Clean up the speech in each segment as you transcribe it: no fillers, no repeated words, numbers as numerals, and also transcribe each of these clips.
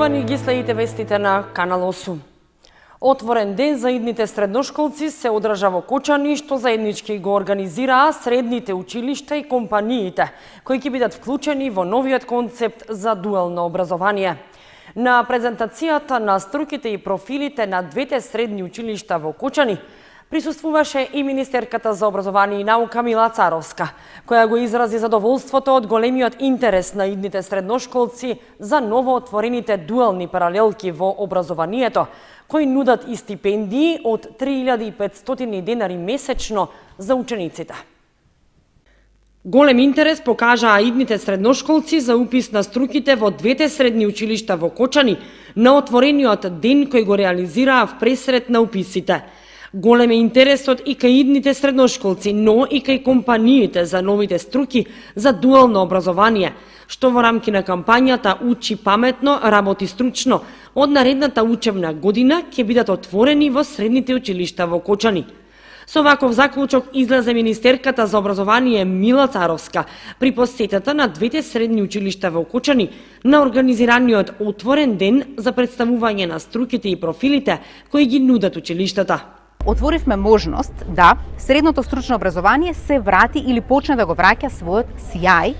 Почитувани, ги следите вестите на Канал 8. Отворен ден за идните средношколци се одржа во Кочани, што заеднички го организираа средните училишта и компаниите, кои ќе бидат вклучени во новиот концепт за дуално образование. На презентацијата на струките и профилите на двете средни училишта во Кочани присуствуваше и министерката за образование и наука Мила Царовска, која го изрази задоволството од големиот интерес на идните средношколци за новоотворените дуални паралелки во образованието, кои нудат и стипендии од 3500 денари месечно за учениците. Голем интерес покажаа идните средношколци за упис на струките во двете средни училишта во Кочани на отворениот ден кој го реализираа в пресрет на уписите. Голем е интересот и кај идните средношколци, но и кај компаниите за новите струки за дуално образование, што во рамки на кампањата Учи паметно, работи стручно, од наредната учебна година ќе бидат отворени во средните училишта во Кочани. Со ваков заклучок излезе министерката за образование Мила Царовска при посетата на двете средни училишта во Кочани на организираниот отворен ден за представување на струките и профилите кои ги нудат училиштата. Отворивме можност да средното стручно образование се врати или почне да го враќа својот сјај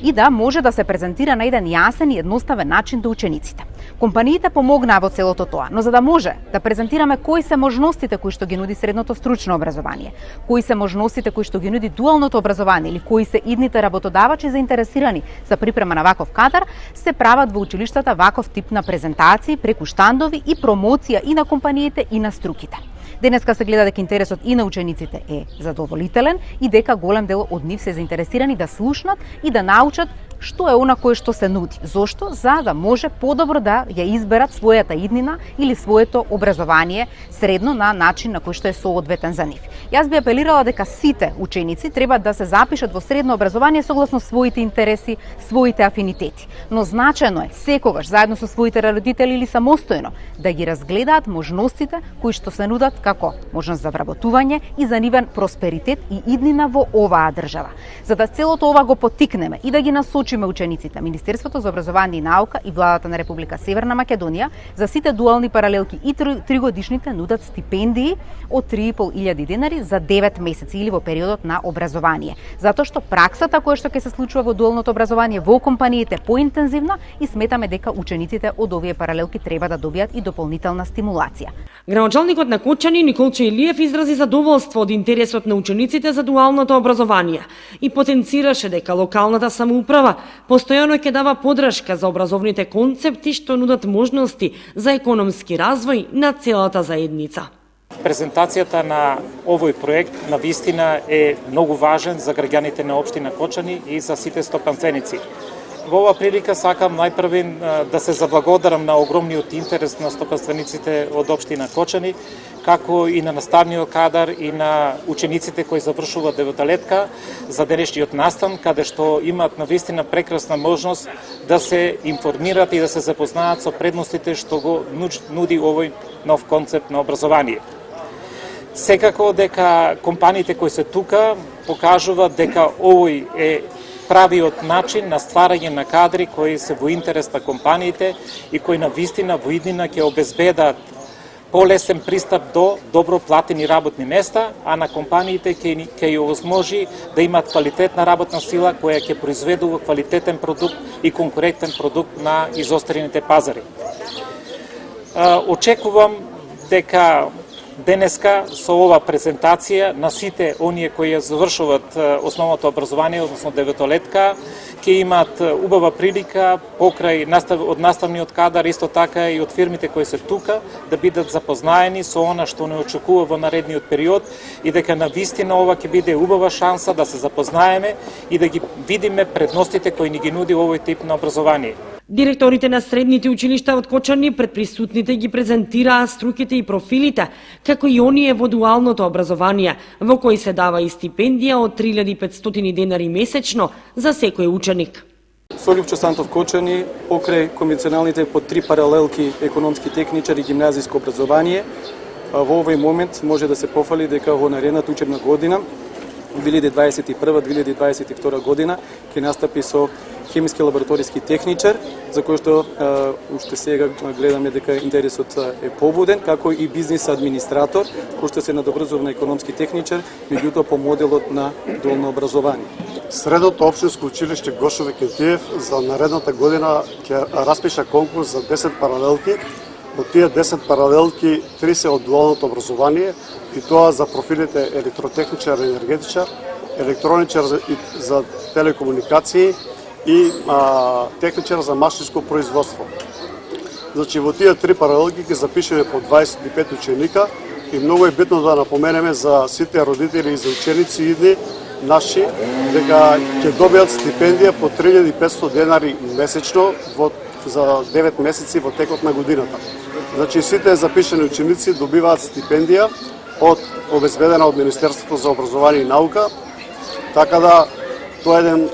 и да може да се презентира на еден јасен и едноставен начин до учениците. Компаниите помогнаа во целото тоа, но за да може да презентираме кои се можностите кои што ги нуди средното стручно образование, кои се можностите кои што ги нуди дуалното образование или кои се идните работодавачи заинтересирани за припрема на ваков кадар, се прават во училиштата ваков тип на презентации преку штандови и промоција и на компаниите и на струките. Денеска се гледа дека интересот и на учениците е задоволителен и дека голем дел од нив се заинтересирани да слушнат и да научат што е она кое што се нуди. Зошто? За да може подобро да ја изберат својата иднина или своето образование средно на начин на кој што е соодветен за нив. Јас би апелирала дека сите ученици треба да се запишат во средно образование согласно своите интереси, своите афинитети. Но значено е секогаш заедно со своите родители или самостојно да ги разгледаат можностите кои што се нудат како можност за вработување и за нивен просперитет и иднина во оваа држава. За да целото ова го поттикнеме и да ги насочиме учениците, Министерството за образование и наука и владата на Република Северна Македонија за сите дуални паралелки и тригодишните нудат стипендии од 3500 денари за 9 месеци или во периодот на образование. Затоа што праксата која што ќе се случува во дуалното образование во компаниите поинтензивна и сметаме дека учениците од овие паралелки треба да добијат и дополнителна стимулација. Градоначалникот на Кочани Николче Илиев изрази задоволство од интересот на учениците за дуалното образование и потенцираше дека локалната самоуправа постојано ќе дава подршка за образовните концепти што нудат можности за економски развој на целата заедница. Презентацијата на овој проект на вистина е многу важен за граѓаните на општина Кочани и за сите стопанценици. Во оваа прилика сакам најпрвен да се заблагодарам на огромниот интерес на стопанствениците од општина Кочани, како и на наставниот кадар и на учениците кои завршуваат деветолетка за денешниот настан, каде што имаат навистина прекрасна можност да се информираат и да се запознаат со предностите што го нуди овој нов концепт на образование. Секако дека компаниите кои се тука покажуваат дека овој е правиот начин на стварање на кадри кои се во интерес на компаниите и кои на вистина во иднина ќе обезбедат полесен пристап до добро платени работни места, а на компаниите ќе ја овозможи да имаат квалитетна работна сила која ќе произведува квалитетен продукт и конкурентен продукт на изострените пазари. Очекувам дека денеска со ова презентација на сите оние кои ја завршуваат основното образование, односно деветолетка, ќе имаат убава прилика покрај од наставниот кадар, исто така и од фирмите кои се тука, да бидат запознаени со она што не очекува во наредниот период и дека на вистина ова ќе биде убава шанса да се запознаеме и да ги видиме предностите кои ни ги нуди овој тип на образование. Директорите на средните училишта од Кочани пред присутните ги презентираа струките и профилите, како и оние во дуалното образование, во кои се дава и стипендија од 3500 денари месечно за секој ученик. Со Љупчо Сантов Кочани, покрај конвенционалните по 3 паралелки економски техничар и гимназиско образование, во овој момент може да се пофали дека во наредната учебна година 2021-2022 година ќе настапи со хемиски лабораториски техничар, за кој што уште сега гледаме дека интересот е побуден, како и бизнис администратор, кој што се надобрзува на економски техничар, меѓутоа по моделот на долно образование. Средното општинско училиште Гошове Кентиев за наредната година ќе распиша конкурс за 10 паралелки. Од тие 10 паралелки 3 се од дуалното образование и тоа за профилите електротехничар, енергетичар, електроничар за телекомуникации и техничар за машинско производство. Значи во тие 3 паралелки ќе запишеме по 25 ученика и многу е битно да напоменеме за сите родители и за ученици идни наши дека ќе добијат стипендија по 3500 денари месечно за 9 месеци во текот на годината. Значи сите запишани ученици добиваат стипендија обезбедена од Министерството за образование и наука, така да тоа е еден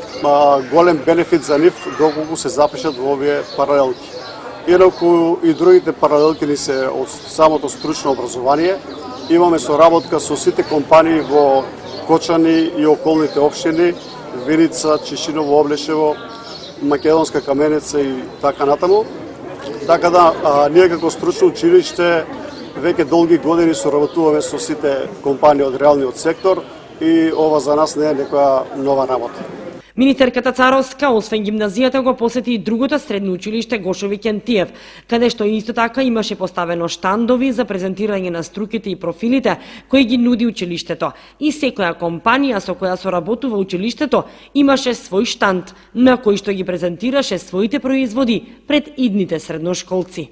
голем бенефит за нив доколку се запишат во овие паралелки. Инаку и другите паралелки ни се од самото стручно образование. Имаме соработка со сите компании во Кочани и околните општини, Виница, Чишиново, Облешево, Македонска Каменица и така натаму. Така да, ние како стручно училиште веќе долги години соработуваме со сите компании од реалниот сектор и ова за нас не е некоја нова работа. Министерката Царовска, освен гимназијата, го посети и другото средно училиште Гошови Кентиев, каде што исто така имаше поставено штандови за презентирање на струките и профилите кои ги нуди училиштето. И секоја компанија со која соработува училиштето имаше свој штанд на кој што ги презентираше своите производи пред идните средношколци.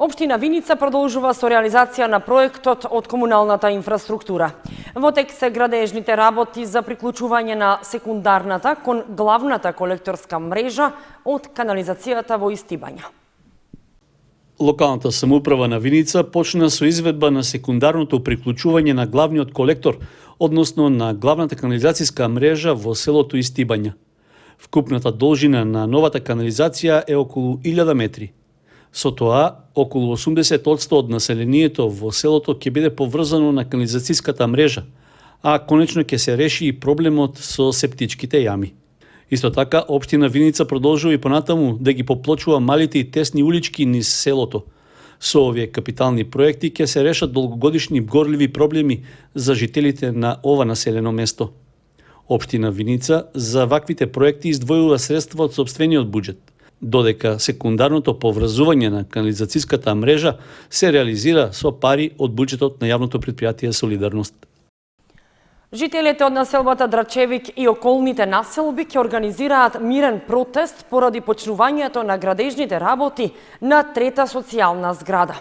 Општина Виница продолжува со реализација на проектот од комуналната инфраструктура. Во тек се градежните работи за приклучување на секундарната кон главната колекторска мрежа од канализацијата во Истибања. Локалната самоуправа на Виница почна со изведба на секундарното приклучување на главниот колектор, односно на главната канализацијска мрежа во селото Истибања. Вкупната должина на новата канализација е околу 1000 метри. Со тоа, околу 80% од населението во селото ќе биде поврзано на канализацијската мрежа, а конечно ќе се реши и проблемот со септичките јами. Исто така, општина Виница продолжува и понатаму да ги поплочува малите и тесни улички низ селото. Со овие капитални проекти ќе се решат долгогодишни горливи проблеми за жителите на ова населено место. Општина Виница за ваквите проекти издвојува средства од сопствениот буџет, додека секундарното поврзување на канализацијската мрежа се реализира со пари од буџетот на јавното претпријатие Солидарност. Жителите од населбата Драчевик и околните населби ќе организираат мирен протест поради почнувањето на градежните работи на трета социјална зграда.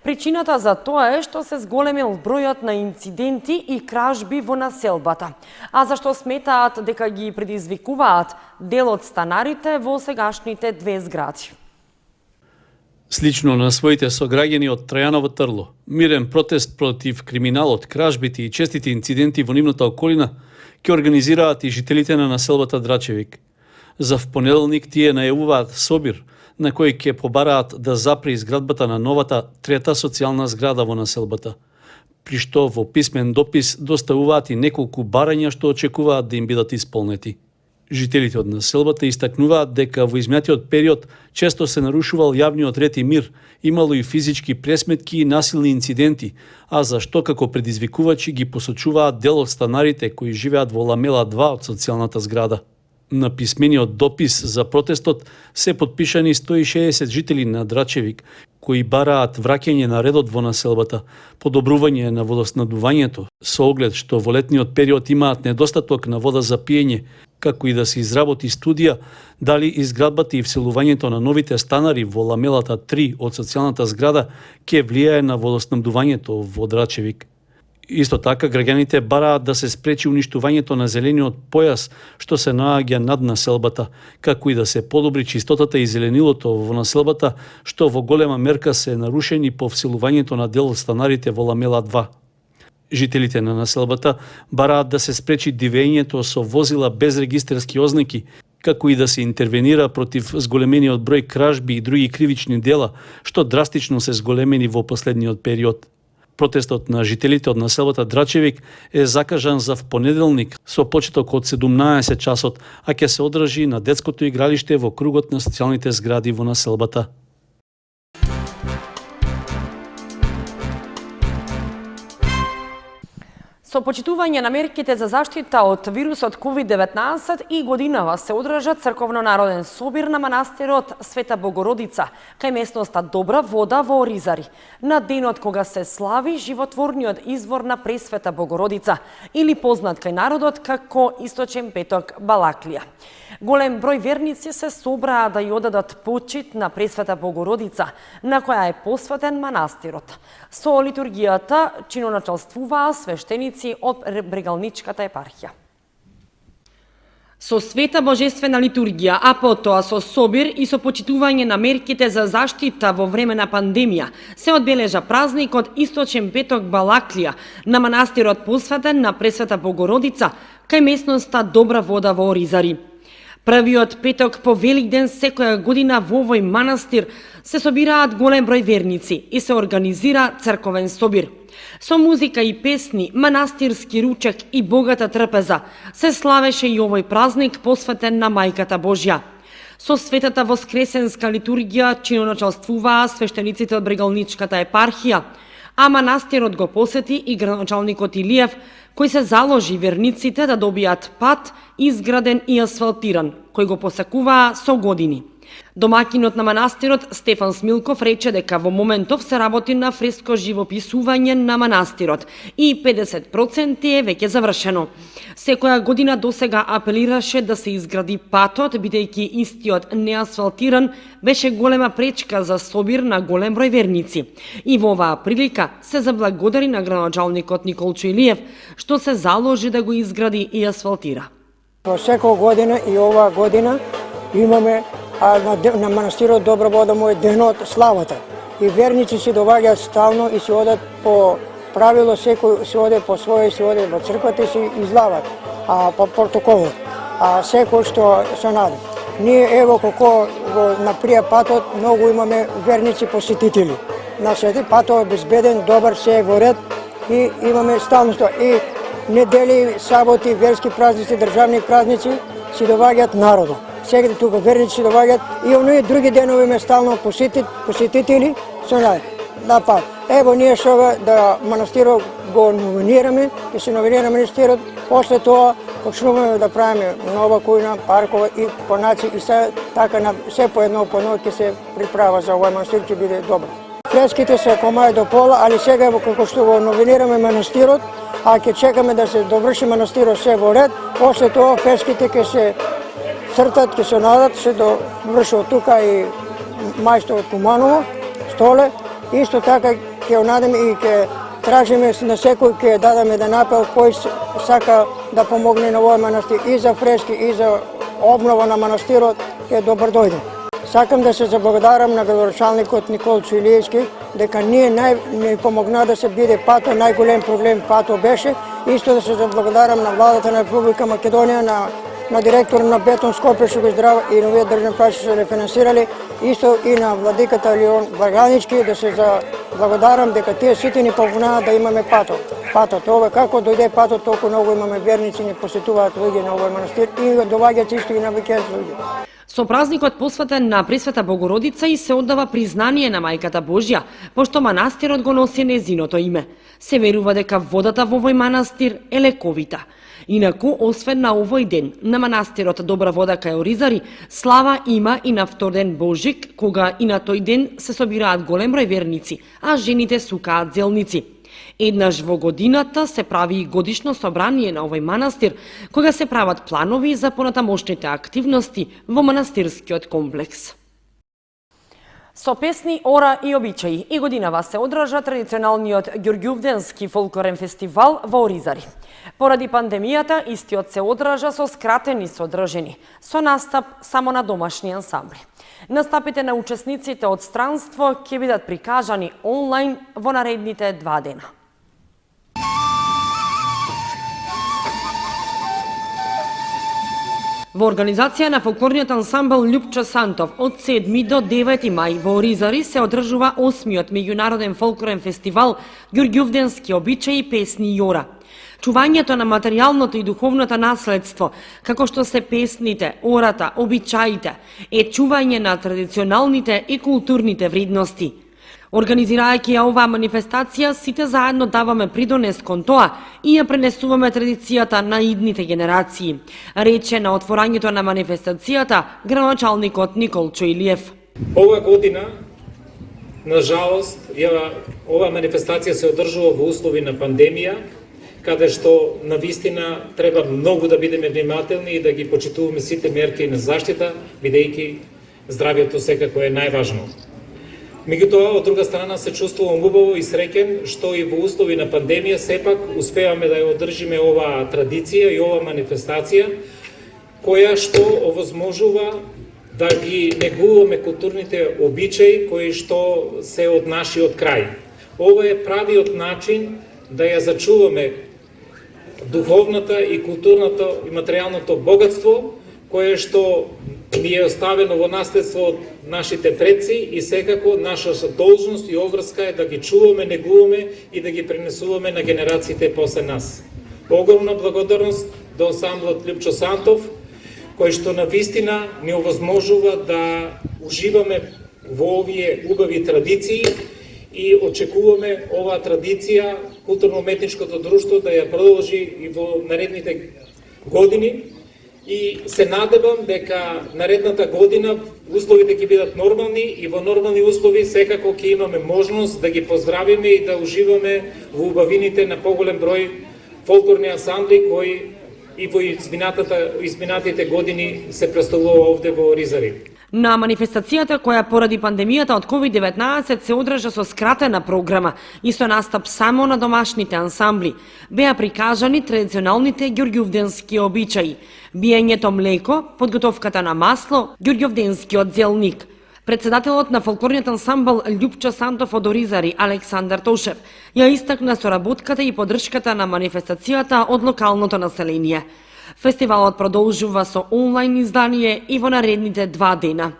Причината за тоа е што се зголемил бројот на инциденти и кражби во населбата, а зашто сметаат дека ги предизвикуваат дел од станарите во сегашните две згради. Слично на своите сограѓани од Трајаново Трло, мирен протест против криминалот, кражбите и честите инциденти во нивната околина ќе организираат и жителите на населбата Драчевик. За впонеделник тие најавуваат собир на кој ќе побараат да запре изградбата на новата трета социјална зграда во населбата, при што во писмен допис доставуваат и неколку барања што очекуваат да им бидат исполнети. Жителите од населбата истакнуваат дека во изминатиот период често се нарушувал јавниот ред и мир, имало и физички пресметки и насилни инциденти, а за што како предизвикувачи ги посочуваат дел од станарите кои живеат во Ламела 2 од социјалната зграда. На писмениот допис за протестот се подпишани 160 жители на Драчевик, кои бараат враќање на редот во населбата, подобрување на водоснабдувањето, со оглед што во летниот период имаат недостаток на вода за пиење, како и да се изработи студија дали изградбата и вселувањето на новите станари во Ламелата 3 од социјалната зграда ќе влијае на водоснабдувањето во Драчевик. Исто така, граѓаните бараат да се спречи уништувањето на зелениот појас што се наоѓа над населбата, како и да се подобри чистотата и зеленилото во населбата, што во голема мерка се нарушени по вселувањето на дел од станарите во Ламела 2. Жителите на населбата бараат да се спречи дивењето со возила без регистерски ознаки, како и да се интервенира против зголемениот број кражби и други кривични дела, што драстично се зголемени во последниот период. Протестот на жителите од населбата Драчевик е закажан за понеделник со почеток од 17 часот, а ќе се одржи на детското игралиште во кругот на социјалните згради во населбата. Со почитување на мерките за заштита од вирусот COVID-19 и годинава се одржа црковно-народен собир на манастирот Света Богородица кај местноста Добра вода во Оризари, на денот кога се слави животворниот извор на Пресвета Богородица, или познат кај народот како Источен петок Балаклија. Голем број верници се собраа да ја одадат почит на Пресвета Богородица, на која е посветен манастирот. Со литургијата чиноначалствуваа свештеници од Брегалничката епархија. Со света божествена литургија, а потоа со собир и со почитување на мерките за заштита во време на пандемија, се одбележа празникот Источен петок Балаклија на манастирот посветен на Пресвета Богородица кај местноста Добра вода во Оризари. Првиот петок по Великден секоја година во овој манастир се собираат голем број верници и се организира црковен собир. Со музика и песни, манастирски ручек и богата трпеза се славеше и овој празник посветен на Мајката Божја. Со светата воскресенска литургија чиноначалствуваа свештениците од Брегалничката епархија, а манастирот го посети и градоначалникот Илиев, кој се заложи верниците да добијат пат изграден и асфалтиран, кој го посакуваа со години. Домакинот на манастирот Стефан Смилков рече дека во моментов се работи на фреско живописување на манастирот и 50% е веќе завршено. Секоја година досега апелираше да се изгради патот, бидејќи истиот неасфалтиран беше голема пречка за собир на голем број верници. И во оваа прилика се заблагодари на градоначалникот Николчо Илиев што се заложи да го изгради и асфалтира. Во секоја година и оваа година имаме на манастирот Добра вода му е денот славата. И верници се доаѓаат стално и се одат по правило, секој се оде по своје, се оде во црквата и се излават по протоколот. Секој што се наде. Ние ево како на прија патот многу имаме верници посетители. На сети патот е безбеден, добар, се е во ред и имаме сталност. И недели, саботи, верски празници, државни празници си доаѓаат народот. Сега тука верници доаѓаат и оние други денови ме стално посетители се на пат. Ево ние што да манастирот го новинираме, ќе се новинира манастирот, после тоа почнуваме да правиме нова кујна, паркова и конаци и се така на се по едно ќе се приправа за овој манастир, ќе биде добро. Фреските се комај до пола, али сега како што го новинираме манастирот, а ќе чекаме да се доврши манастирот се во ред, после тоа фреските ќе се цртат, ќе се надат, се доврши од тука и мајстор од Куманово, Столе. Исто така ќе надеме и ќе тражиме на секој, ќе дадеме да напел кој сака да помогне на овој манастир и за фрески и за обнова на манастирот, ќе добар дојде. Сакам да се заблагодарам на градоначалникот Николчо Илиевски, дека ние не помогна да се биде пато, најголем проблем пато беше. Исто да се заблагодарам на владата на Република Македонија, на директор на Бетон Скопје што го издрава и на овие државни пратци што се финансирали, исто и на владиката Лион Благанички, да се благодарам дека тие сите ни помогнаа да имаме патот. Патот, ова како дојде патот, толку многу имаме верници, ни посетуваат луѓе на овој манастир и доаѓаат исто и на викенд луѓе. Со празникот посветен на Пресвета Богородица и се оддава признание на Мајката Божја, пошто манастирот го носи незиното име. Се верува дека водата во овој манастир е лековита. Инаку, освен на овој ден, на манастирот Добра вода кај Оризари, слава има и на вторден Божик, кога и на тој ден се собираат голем број верници, а жените сукаат зелници. Еднаш во годината се прави и годишно собрание на овој манастир, кога се прават планови за понатамошните активности во манастирскиот комплекс. Со песни, ора и обичаи и годинава се одржа традиционалниот Ѓурѓувденски фолклорен фестивал во Оризари. Поради пандемијата, истиот се одржа со скратени содржини, со настап само на домашни ансамбли. Настапите на учесниците од странство ќе бидат прикажани онлайн во наредните 2 дена. Во организација на фолклорниот ансамбл Љупчо Сантов од 7 до 9 мај во Оризари се одржува 8-миот меѓународен фолклорен фестивал Ѓурѓовденски обичаи, песни и ора. Чувањето на материјалното и духовното наследство, како што се песните, ората, обичаите, е чување на традиционалните и културните вредности. Организирајќи ја оваа манифестација, сите заедно даваме придонес кон тоа и ја пренесуваме традицијата на идните генерации, рече на отворањето на манифестацијата градоначалникот Николчо Илиев. Ова година, на жалост, ова манифестација се одржува во услови на пандемија, каде што навистина треба многу да бидеме внимателни и да ги почитуваме сите мерки на заштита, бидејќи здравјето секако е најважно. Меѓутоа, од друга страна се чувствувам убаво и среќен што и во услови на пандемија сепак успеваме да ја одржиме оваа традиција и оваа манифестација, која што овозможува да ги негуваме културните обичаи кои што се од нашиот крај. Ова е правиот начин да ја зачуваме духовната и културното и материјалното богатство кое што ни е оставено во наследство од нашите предци и секако наша должност и обврска е да ги чуваме, негуваме и да ги пренесуваме на генерациите после нас. Огромна благодарност до ансамблот Љупчо Сантов, кој што навистина ни овозможува да уживаме во овие убави традиции и очекуваме оваа традиција културно-уметничкото друштво да ја продолжи и во наредните години. И се надевам дека наредната година условите ќе бидат нормални и во нормални услови секако ќе имаме можност да ги поздравиме и да уживаме во убавините на поголем број фолклорни ансамбли кои и во изминатите години се представува овде во Оризари. На манифестацијата која поради пандемијата од COVID-19 се одржа со скратена програма и со настап само на домашните ансамбли, беа прикажани традиционалните ѓурѓовденски обичаи, биењето млеко, подготовката на масло, ѓурѓовденскиот зелник. Председателот на фолклорниот ансамбл Љупчо Сантов од Оризари, Александар Тошев, ја истакна соработката и поддршката на манифестацијата од локалното население. Фестивалот продолжува со онлайн издание и во наредните 2 дена.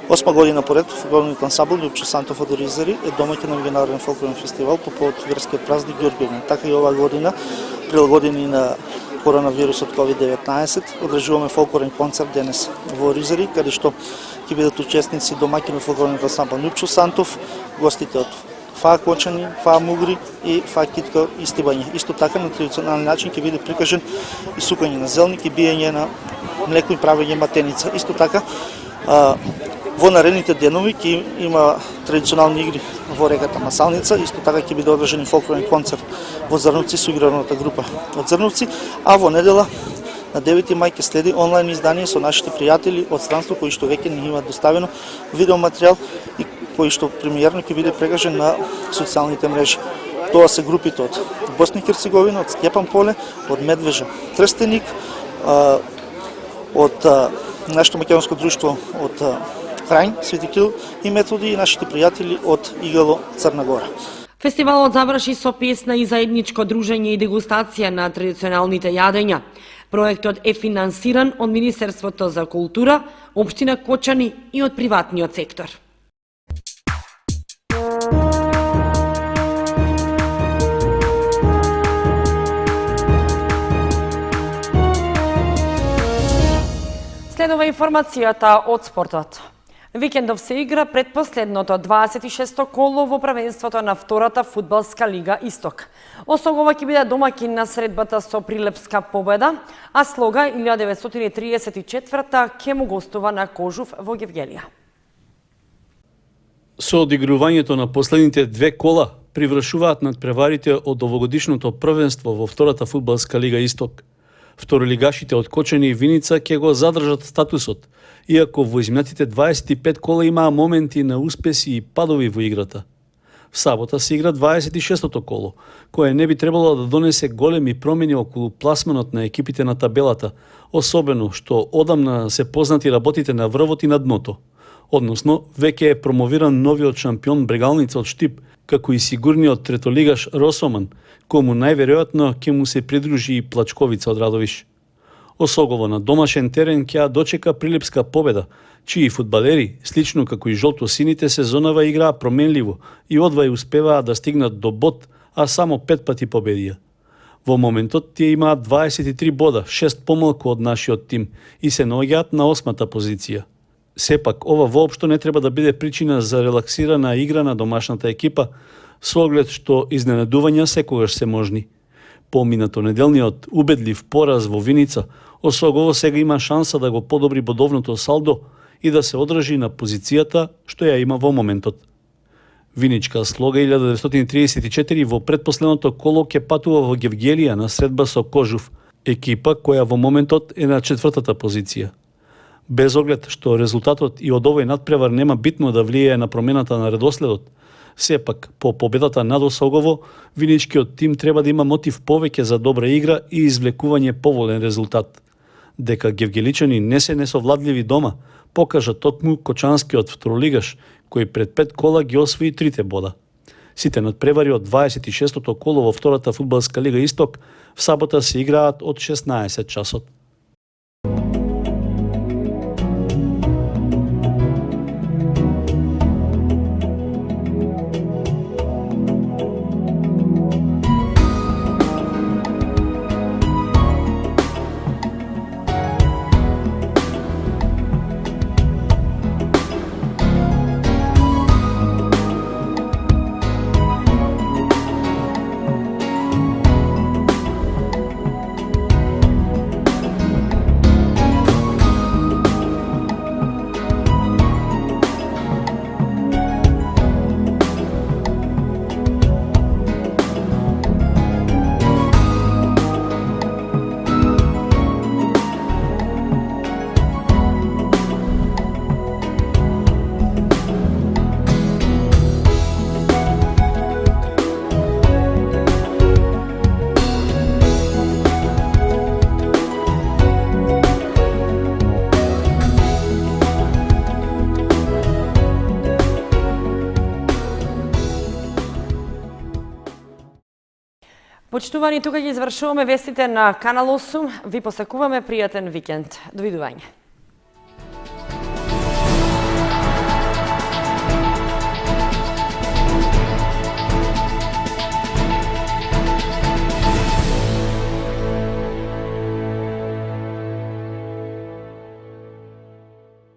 8 година поред фолклорниот ансамбл Љупчо Сантов од Оризари е домаќин на меѓународен фолклорен фестивал по повод верскиот празник Ѓурѓовден. Така и оваа година, прилагодени на коронавирусот COVID-19, одржуваме фолклорен концерт денес во Оризари, каде што ќе бидат учесници домаќин од фолклорниот ансамбл Љупчо Сантов, гостите од Фаа Кочани, Фаа Мугри и Фаа Китко и Стибање. Исто така на традиционален начин ќе биде прикажен и сукање на зелник и биење на млеко и правење матеница. Исто така во наредните денови ќе има традиционални игри во реката Масалница, исто така ќе биде одржан фолклорен концерт во Зрновци со играната група од Зрновци, а во недела на 9 мај ќе следи онлайн издание со нашите пријатели од странство кои што веќе ни имаат доставено видеоматеријал и кој што премиерно ќе биде прекажен на социјалните мрежи. Тоа се групите од Босна и Херцеговина, од Стјепан Поле, од Медвежа Трстеник, од нашето македонско друштво од Крајн, Свети Кил и Методи и нашите пријатели од Игало, Црна Гора. Фестивалот заврши со песна и заедничко дружење и дегустација на традиционалните јадења. Проектот е финансиран од Министерството за култура, општина Кочани и од приватниот сектор. Следува информацијата од спортот. Викендов се игра предпоследното 26-то коло во првенството на втората фудбалска лига Исток. Осогова ќе биде домаќин на средбата со Прилепска победа, а Слога 1934 ќе му гостува на Кожув во Гевгелија. Со одигрувањето на последните 2 кола привршуваат надпреварите од овогодишното првенство во втората фудбалска лига Исток. Второлигашите од Кочани и Виница ќе го задржат статусот, иако во изминатите 25 кола имаа моменти на успеси и падови во играта. В сабота се игра 26-то коло, кое не би требало да донесе големи промени околу пласманот на екипите на табелата, особено што одамна се познати работите на врвот и на дното. Односно, веќе е промовиран новиот шампион Брегалница од Штип, како и сигурниот третолигаш Росоман, кому најверојатно ќе му се придружи и Плачковица од Радовиш. Осогово на домашен терен ќе дочека прилипска победа, чии фудбалери, слично како и жолто-сините, сезонава играа променливо и одвај успеваа да стигнат до бод, а само 5 пати победија. Во моментот тие имаат 23 бода, 6 помалку од нашиот тим и се наоѓаат на 8-та позиција. Сепак, ова воопшто не треба да биде причина за релаксирана игра на домашната екипа, со оглед што изненадувања секогаш се можни. По минатонеделниот убедлив пораз во Виница, Осогово сега има шанса да го подобри бодовното салдо и да се одржи на позицијата што ја има во моментот. Виничка Слога 1934 во предпоследното коло ќе патува во Гевгелија на средба со Кожув, екипа која во моментот е на 4-та позиција. Без оглед што резултатот и од овој надпревар нема битно да влијае на промената на редоследот, сепак по победата над Осогово, виничкиот тим треба да има мотив повеќе за добра игра и извлекување поволен резултат. Дека гевгеличани не се несовладливи дома, покажа токму кочанскиот второлигаш, кој пред 5 кола ги освои 3 бода. Сите надпревари од 26-тото коло во втората фудбалска лига Исток в сабота се играат од 16 часот. Почитувани, тука ги извршуваме вестите на Канал 8. Ви посакуваме пријатен викенд. Довидување.